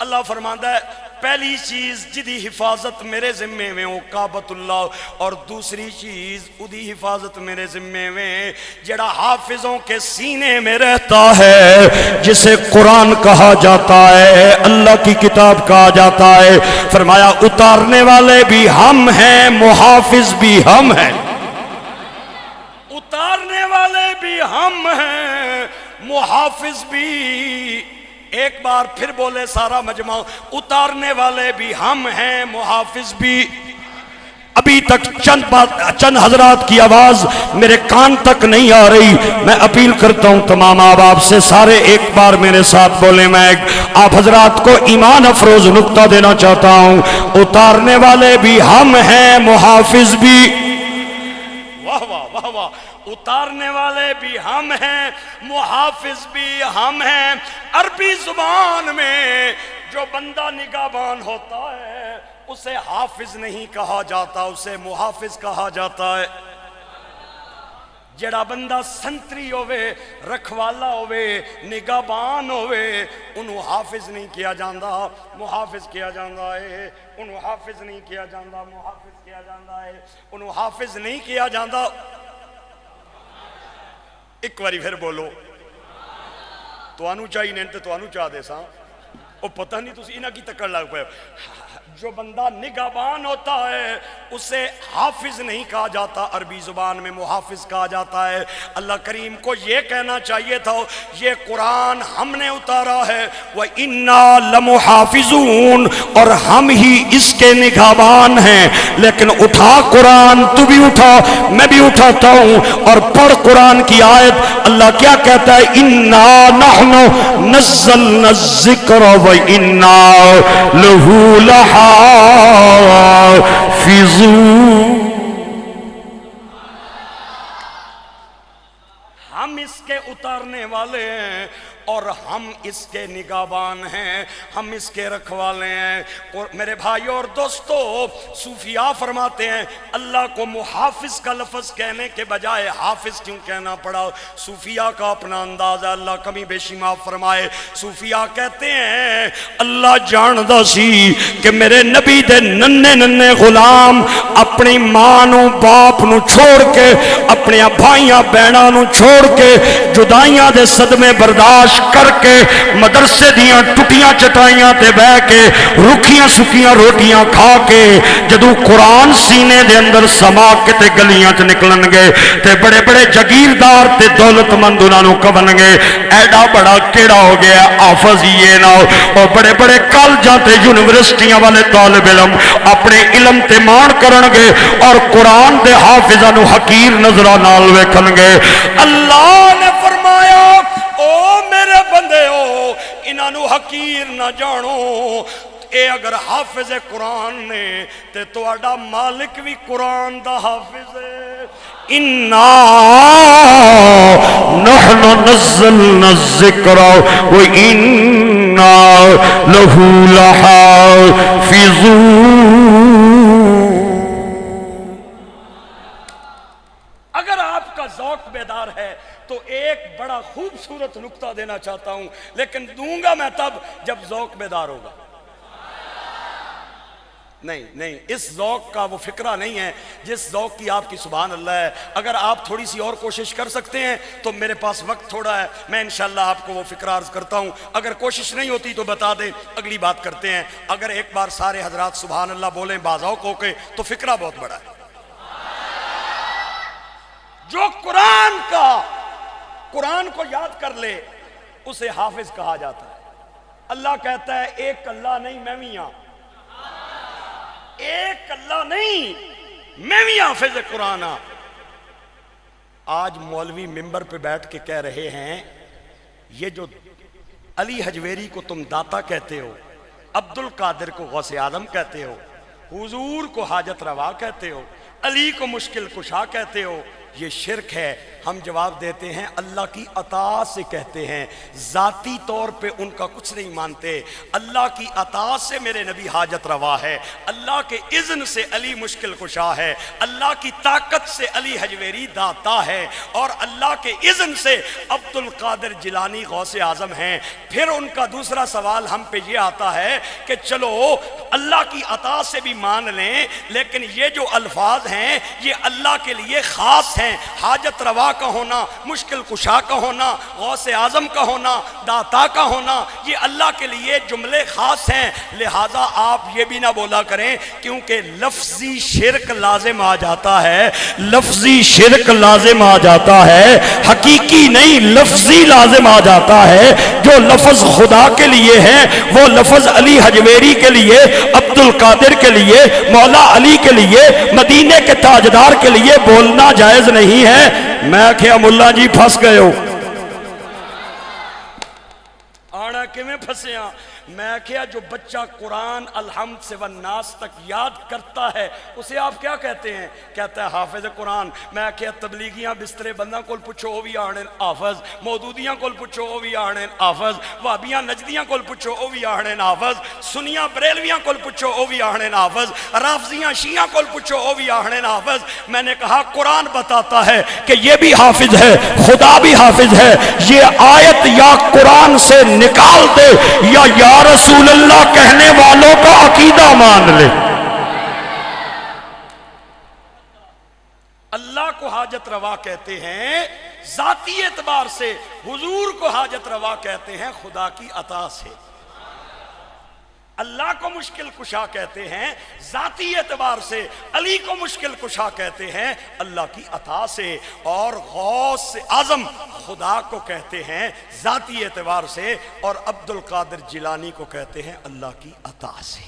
اللہ فرماندا ہے پہلی چیز جدی حفاظت میرے ذمے میں وہ کعبۃ اللہ، اور دوسری چیز ادی حفاظت میرے ذمے میں جڑا حافظوں کے سینے میں رہتا ہے، جسے قرآن کہا جاتا ہے، اللہ کی کتاب کہا جاتا ہے۔ فرمایا اتارنے والے بھی ہم ہیں، محافظ بھی ہم ہیں۔ اتارنے والے بھی ہم ہیں، محافظ بھی۔ ایک بار پھر بولے سارا مجمع، اتارنے والے بھی ہم ہیں، محافظ بھی۔ ابھی تک چند حضرات کی آواز میرے کان تک نہیں آ رہی، میں اپیل کرتا ہوں تمام آپ سے، سارے ایک بار میرے ساتھ بولیں۔ میں آپ حضرات کو ایمان افروز نکتہ دینا چاہتا ہوں، اتارنے والے بھی ہم ہیں، محافظ بھی۔ واہ واہ واہ واہ، اتارنے والے بھی ہم ہیں، محافظ بھی ہم ہیں۔ عربی زبان میں جو بندہ نگہبان ہوتا ہے اسے حافظ نہیں کہا جاتا، اسے محافظ کہا جاتا ہے۔ جڑا بندہ سنتری ہوئے، رکھوالا ہوئے، نگہبان ہوئے، انہوں حافظ نہیں کیا جاندہ، محافظ کیا جاندہ ہے۔ انہوں حافظ نہیں کیا جاندہ، محافظ کیا جاندہ ہے۔ انہوں حافظ نہیں کیا جاندہ۔ ایک باری پھر بولو، تو آنو چاہی نہیں تو آنو چاہ دے ساں، وہ پتہ نہیں تو انہاں کی تکڑ لگ پہ۔ جو بندہ نگہبان ہوتا ہے اسے حافظ نہیں کہا جاتا، عربی زبان میں محافظ کہا جاتا ہے۔ اللہ کریم کو یہ کہنا چاہیے تھا یہ قرآن ہم نے اتارا ہے، وَإِنَّا لَمُحَافِظُونَ، اور ہم ہی اس کے نگہبان ہیں۔ لیکن اٹھا قرآن، تو بھی اٹھا، میں بھی اٹھاتا ہوں، اور پڑھ قرآن کی آیت۔ اللہ کیا کہتا ہے؟ إِنَّا نَحْنُ نَزَّلْنَا الذِّكْرَ وَإِنَّا لَهُ لَحَافِظُونَ۔ ہم اس کے اتارنے والے ہیں اور ہم اس کے نگہبان ہیں، ہم اس کے رکھوالے ہیں۔ اور میرے بھائیو اور دوستو، صوفیاء فرماتے ہیں اللہ کو محافظ کا لفظ کہنے کے بجائے حافظ کیوں کہنا پڑا؟ صوفیاء کا اپنا انداز ہے، اللہ کمی بیشی معاف فرمائے۔ صوفیاء کہتے ہیں اللہ جاندہ سی کہ میرے نبی دے ننے ننے غلام اپنی ماں نو باپ نو چھوڑ کے، اپنے بھائیاں بہناں نو چھوڑ کے، جدائیاں دے صدمے برداشت کر کے، مدرسے دیاں ٹوٹیاں چٹائیاں تے بہ کے، رکھیاں سکیاں روٹیاں کھا کے، جدو قرآن سینے دے اندر سما کے تے گلیاں چ نکلن گے تے بڑے بڑے جگیردار تے دولت مند انہاں نو کون گے ایڈا بڑا کیڑا ہو گیا حافظ یہ نہ ہو۔ اور بڑے بڑے کالجاں تے یونیورسٹیاں والے طالب علم اپنے علم تے مان کرن گے اور قرآن دے حافظاں نو حقیر نظراں نال ویکھن گے۔ اللہ نے فرمایا او میرے بندے ہو، انہاں نو حقیر نہ جانو، اے اگر حافظ قرآن نے تے تواڈا مالک بھی قرآن دا حافظ ہے۔ اِنَّا نَحْنُ نَزَّلْنَا الذِّكْرَ وَإِنَّا لَهُ لَحَافِظُونَ۔ اگر آپ کا ذوق بیدار ہے تو ایک بڑا خوبصورت نکتہ دینا چاہتا ہوں، لیکن دوں گا میں تب جب ذوق بیدار ہوگا۔ نہیں، اس ذوق کا وہ فکرہ نہیں ہے جس ذوق کی آپ کی سبحان اللہ ہے۔ اگر آپ تھوڑی سی اور کوشش کر سکتے ہیں تو میرے پاس وقت تھوڑا ہے، میں انشاءاللہ آپ کو وہ فکرہ عرض کرتا ہوں۔ اگر کوشش نہیں ہوتی تو بتا دیں، اگلی بات کرتے ہیں۔ اگر ایک بار سارے حضرات سبحان اللہ بولیں باذوق ہو کے تو فکرہ بہت بڑا ہے۔ جو قرآن کو یاد کر لے اسے حافظ کہا جاتا ہے۔ اللہ کہتا ہے ایک اللہ نہیں میں بھی ہاں، ایک اللہ نہیں میں بھی حافظ قرآن ہاں۔ آج مولوی ممبر پہ بیٹھ کے کہہ رہے ہیں یہ جو علی حجویری کو تم داتا کہتے ہو، عبد القادر کو غوث اعظم کہتے ہو، حضور کو حاجت روا کہتے ہو، علی کو مشکل کشا کہتے ہو، یہ شرک ہے۔ ہم جواب دیتے ہیں اللہ کی عطا سے کہتے ہیں، ذاتی طور پہ ان کا کچھ نہیں مانتے۔ اللہ کی عطا سے میرے نبی حاجت روا ہے، اللہ کے اذن سے علی مشکل کشا ہے، اللہ کی طاقت سے علی حجویری داتا ہے، اور اللہ کے اذن سے عبد القادر جیلانی غوث اعظم ہیں۔ پھر ان کا دوسرا سوال ہم پہ یہ آتا ہے کہ چلو اللہ کی عطا سے بھی مان لیں، لیکن یہ جو الفاظ ہیں یہ اللہ کے لیے خاص ہیں، حاجت روا کا ہونا، مشکل کشا کا ہونا، غوث اعظم کا ہونا، داتا کا ہونا، یہ اللہ کے لیے جملے خاص ہیں، لہذا آپ یہ بھی نہ بولا کریں کیونکہ لفظی شرک لازم آ جاتا ہے، لفظی شرک لازم آ جاتا ہے، حقیقی نہیں لفظی لازم آ جاتا ہے۔ جو لفظ خدا کے لیے ہے وہ لفظ علی حجویری کے لیے، عبد القادر کے لیے، مولا علی کے لیے، مدینے کے تاجدار کے لیے بولنا جائز نہیں ہے۔ میں کیا ملا جی پھنس گئے ہو؟ آنا کہ میں پھنسیاں؟ میں کیا جو بچہ قرآن الحمد سے والناس تک یاد کرتا ہے اسے آپ کیا کہتے ہیں؟ کہتا ہے حافظ قرآن۔ میں کیا تبلیغیاں بسترے بندہ کول پوچھو وہ بھی آڑن حافظ، مودودیاں کول پوچھو وہ بھی آڑن حافظ، وابیاں نجدیاں کول پوچھو وہ بھی آڑن حافظ، سنیاں بریلویاں کول پوچھو وہ بھی آڑن حافظ، رافضیاں شیعہ کول پوچھو وہ بھی آڑن حافظ۔ میں نے کہا قرآن بتاتا ہے کہ یہ بھی حافظ ہے، خدا بھی حافظ ہے، یہ آیت یا قرآن سے نکال دے یا رسول اللہ کہنے والوں کا عقیدہ مان لے۔ اللہ کو حاجت روا کہتے ہیں ذاتی اعتبار سے، حضور کو حاجت روا کہتے ہیں خدا کی عطا سے۔ اللہ کو مشکل کشا کہتے ہیں ذاتی اعتبار سے، علی کو مشکل کشا کہتے ہیں اللہ کی عطا سے، اور غوث اعظم خدا کو کہتے ہیں ذاتی اعتبار سے، اور عبد القادر جیلانی کو کہتے ہیں اللہ کی عطا سے۔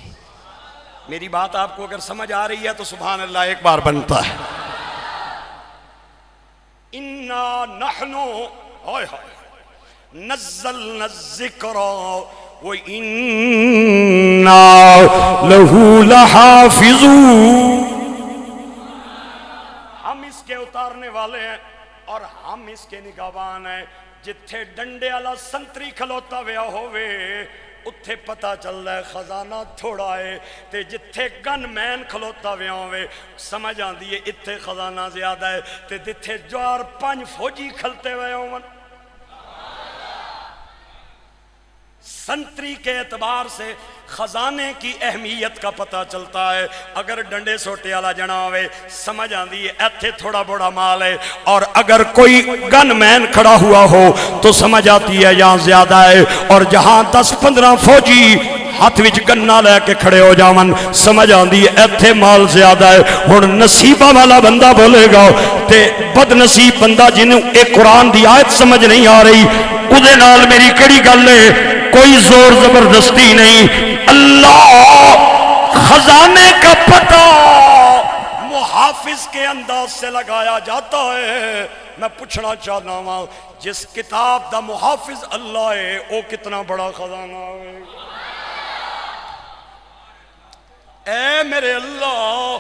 میری بات آپ کو اگر سمجھ آ رہی ہے تو سبحان اللہ ایک بار بنتا ہے۔ اِنَّا نَحْنُ نَزَّلْنَا الذِّكْرَ وَإِنَّا لَهُ لَحَافِظُونَ۔ ہم اس کے اتارنے والے ہیں اور ہم اس کے نگہبان ہیں۔ جتھے ڈنڈے والا سنتری کھلوتا ویا ہوئے اتھے پتہ چل رہا ہے خزانہ تھوڑا ہے، تے جتھے گن مین کھلوتا ویا ہوئے سمجھ آن دیئے اتھے خزانہ زیادہ ہے، تے جتھے جوار پانچ فوجی کھلتے ہوئے ہوئے سنتری کے اعتبار سے خزانے کی اہمیت کا پتہ چلتا ہے۔ اگر ڈنڈے سوٹے والا جنا ہوئے سمجھ آندی ہے ایتھے تھوڑا بڑا مال ہے، اور اگر کوئی گن مین کھڑا ہوا ہو تو سمجھ آتی ہے یہاں زیادہ ہے، اور جہاں 10-15 فوجی ہاتھ وچ گنا لے کے کھڑے ہو جاون سمجھ آندی ہے ایتھے مال زیادہ ہے۔ ہن نصیبہ والا بندہ بولے گا تے بد نصیب بندہ جنہوں ایک قرآن دی آیت سمجھ نہیں آ رہی اُدھے نال میری کڑی گل ہے، کوئی زور زبردستی نہیں۔ اللہ خزانے کا پتہ محافظ کے انداز سے لگایا جاتا ہے۔ میں پوچھنا چاہتا ہوں جس کتاب دا محافظ اللہ ہے وہ کتنا بڑا خزانہ ہے۔ اے میرے اللہ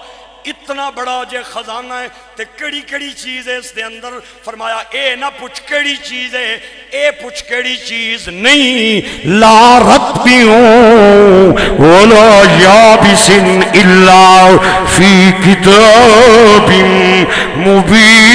اتنا بڑا جے خزانہ ہے تے کڑی کڑی چیز ہے اس دے اندر؟ فرمایا اے نہ پوچھ کڑی چیز ہے، اے پوچھ کڑی چیز نہیں، لا رتبیوں ولا یابس الا فی کتاب مبین۔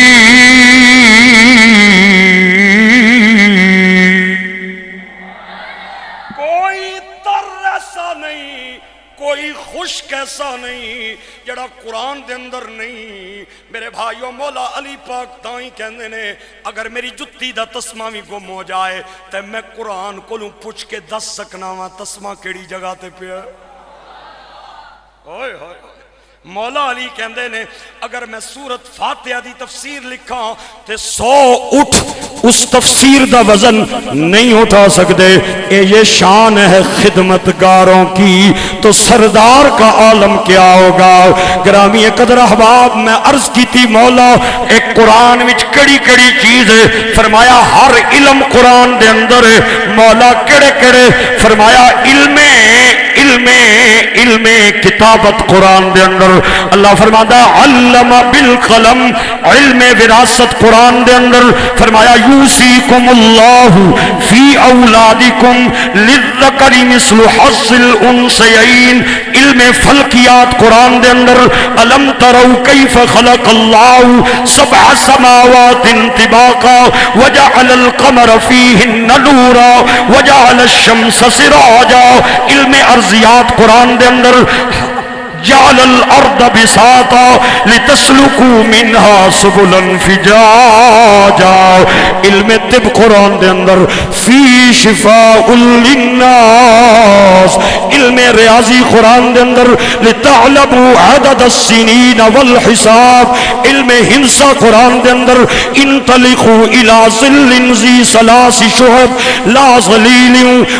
کوئی تر ایسا نہیں، کوئی خشک ایسا نہیں جڑا قرآن دے اندر نہیں۔ میرے بھائیوں مولا علی پاک تائیں کہندے نے اگر میری جتی دا تسمہ بھی گم ہو جائے تے میں قرآن کولوں پوچھ کے دس سکنا وا تسمہ کیڑی جگہ تے پیا۔ اوئے ہوئے مولا علی کہندے نے اگر میں سورت فاتحہ دی تفسیر لکھا تے 100 اٹھ اس تفسیر دا وزن نہیں اٹھا سکتے۔ یہ شان ہے خدمتگاروں کی تو سردار کا عالم کیا ہوگا۔ گرامی قدر احباب میں عرض کی تھی مولا ایک قرآن وچ کڑی کڑی چیز ہے، فرمایا ہر علم قرآن دے اندر ہے۔ مولا کڑے کڑے فرمایا علم کتابت قرآن دے اندر۔ اللہ فرماتا علم بالقلم علم وراثت قرآن دے اندر فرمایا یوصیکم اللہ فی اولادکم للذکر مثل حظ الانثیین. علم فلکیات قرآن دے اندر الم تروا کیف خلق اللہ سبع سماوات طباقا وجعل القمر فیہن نورا وجعل الشمس سراجا. علم ارضیات قرآن دے اندر جعل الارض بساطا لتسلکوا منها سبلا فجاجا. علم طب قرآن دے اندر فی شفاء للناس. علم ریاضی قرآن دے اندر لتعلموا عدد السنین والحساب. علم ہنسا قرآن دے اندر انطلقوا الى ظل ذی ثلاث شعب لا ظلیل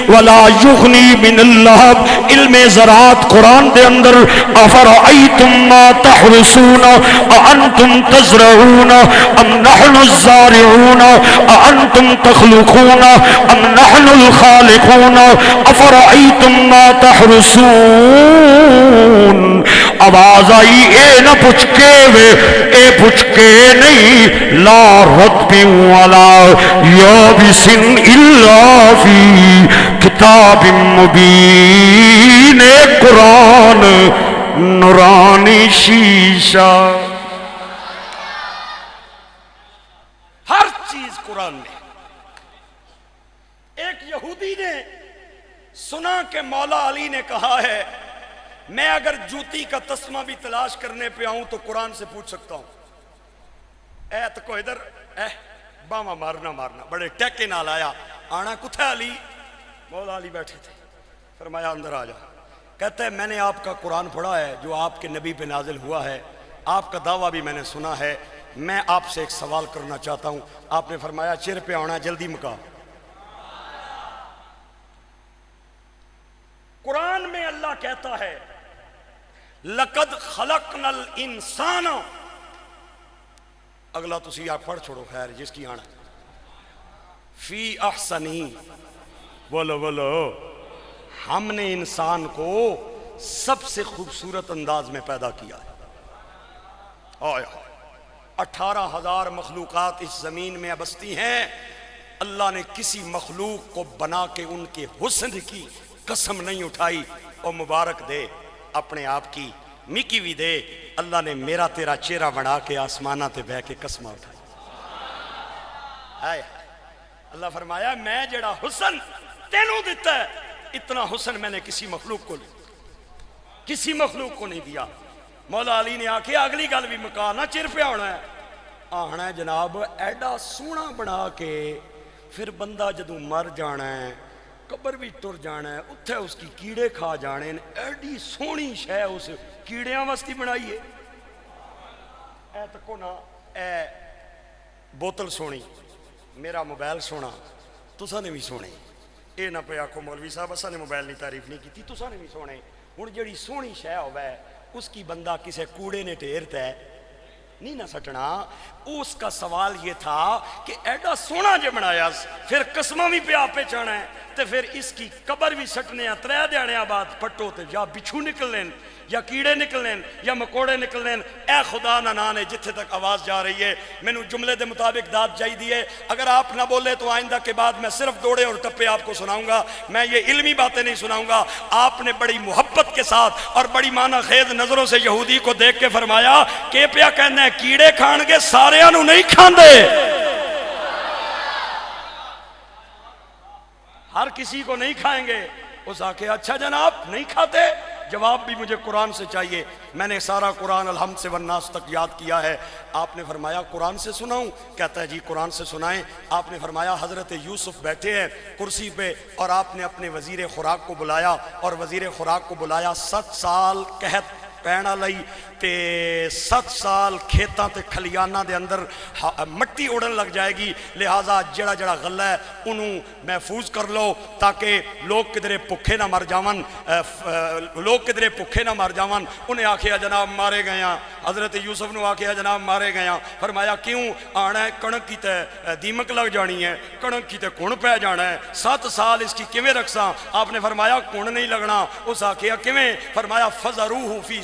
ولا یغنی من اللہب. علم زراعت قرآن دے اندر افرأیتم ما تحرسون اانتم تزرعون ام نحن الزارعون اانتم تخلقون ام نحن الخالقون افرأیتم ما تحرسون. آواز آئی اے نہ پچکے وے اے پچکے نہیں لا رتب ولا یابس الا فی کتاب مبین. قرآن نورانی شیشہ. ہر چیز قرآن میں. ایک یہودی نے سنا کہ مولا علی نے کہا ہے میں اگر جوتی کا تسمہ بھی تلاش کرنے پہ آؤں تو قرآن سے پوچھ سکتا ہوں. اے تو کو ادھر اے باما مارنا بڑے ٹیکے نال آیا. آنا کتھا علی؟ مولا علی بیٹھے تھے. فرمایا اندر آ جا. کہتا ہے میں نے آپ کا قرآن پڑھا ہے جو آپ کے نبی پہ نازل ہوا ہے. آپ کا دعویٰ بھی میں نے سنا ہے. میں آپ سے ایک سوال کرنا چاہتا ہوں. آپ نے فرمایا چیر پہ آنا جلدی مکا. قرآن میں اللہ کہتا ہے لقد خلقنا الانسان. اگلا تسی آپ پڑھ چھوڑو خیر جس کی آنا. فی احسنی بولو بولو. ہم نے انسان کو سب سے خوبصورت انداز میں پیدا کیا ہے. 18,000 مخلوقات اس زمین میں بستی ہیں. اللہ نے کسی مخلوق کو بنا کے ان کے حسن کی قسم نہیں اٹھائی. اور مبارک دے اپنے آپ کی مکی بھی دے. اللہ نے میرا تیرا چہرہ بنا کے آسمانہ تے بہ کے قسمہ اٹھائی. اللہ فرمایا میں جڑا حسن تینوں دیتا ہے اتنا حسن میں نے کسی مخلوق کو نہیں دیا. مولا علی نے آکھے اگلی گل بھی مکانا چر پہ آنا ہے جناب. ایڈا سونا بنا کے پھر بندہ جدوں مر جانا ہے قبر بھی ٹر جانا ہے اتھے اس کی کیڑے کھا جانے. ایڈی سونی شے اس کیڑیاں واسطی بنائیے. اے تکو نا اے بوتل سونی میرا موبائل سونا تساں نے بھی سونے. اے نہ پہ آکھو مولوی صاحب اساں نے موبائل نہیں تعریف نہیں کی تساں نے بھی سونے. ہن جڑی سونی شے ہوے اس کی بندہ کسے کوڑے نے ٹھیرتا ہے نہیں نہ سٹنا. اس کا سوال یہ تھا کہ ایڈا سونا جو بنایا پھر قسمہ بھی پہ آپ پہ چانا ہے تو پھر اس کی قبر بھی سٹنے 3 دیانے بعد پٹو تے یا بچھو نکل لین یا کیڑے نکل لین یا مکوڑے نکل لین. اے خدا نہ نانے جتھے تک آواز جا رہی ہے مینوں جملے دے مطابق داد جائی دیئے. اگر آپ نہ بولے تو آئندہ کے بعد میں صرف دوڑے اور ٹپے آپ کو سناؤں گا. میں یہ علمی باتیں نہیں سناؤں گا. آپ نے بڑی محبت کے ساتھ اور بڑی معنی خیز نظروں سے یہودی کو دیکھ کے فرمایا کہ پیا کہنا ہے کیڑے کھان گے سارے انہوں نہیں کھاندے. ہر کسی کو نہیں کھائیں گے. اس آکے اچھا جناب نہیں کھاتے. جواب بھی مجھے قرآن سے چاہیے. میں نے سارا قرآن الحمد سے والناس تک یاد کیا ہے. آپ نے فرمایا قرآن سے سناؤں؟ کہتا ہے جی قرآن سے سنائیں. آپ نے فرمایا حضرت یوسف بیٹھے ہیں کرسی پہ اور آپ نے اپنے وزیر خوراک کو بلایا اور وزیر خوراک کو بلایا. 7 سال قحط پینا لئی تے 7 سال کھیتاں تے کھلیانہ دے اندر مٹی اڑن لگ جائے گی. لہٰذا جڑا جڑا غلہ ہے انہوں محفوظ کر لو تاکہ لوگ کدھرے بھکھے نہ مر جاون. انہیں آکھیا جناب مارے گیا. حضرت یوسف نو آکھیا جناب مارے گیا. فرمایا کیوں؟ آنا ہے کنک کی تے دیمک لگ جانی ہے کنک کی تے کن پہ جانا ہے 7 سال اس کی کیویں رکھساں؟ آپ نے فرمایا کن نہیں لگنا. اس آکھیا کیویں؟ فرمایا فذروہ فی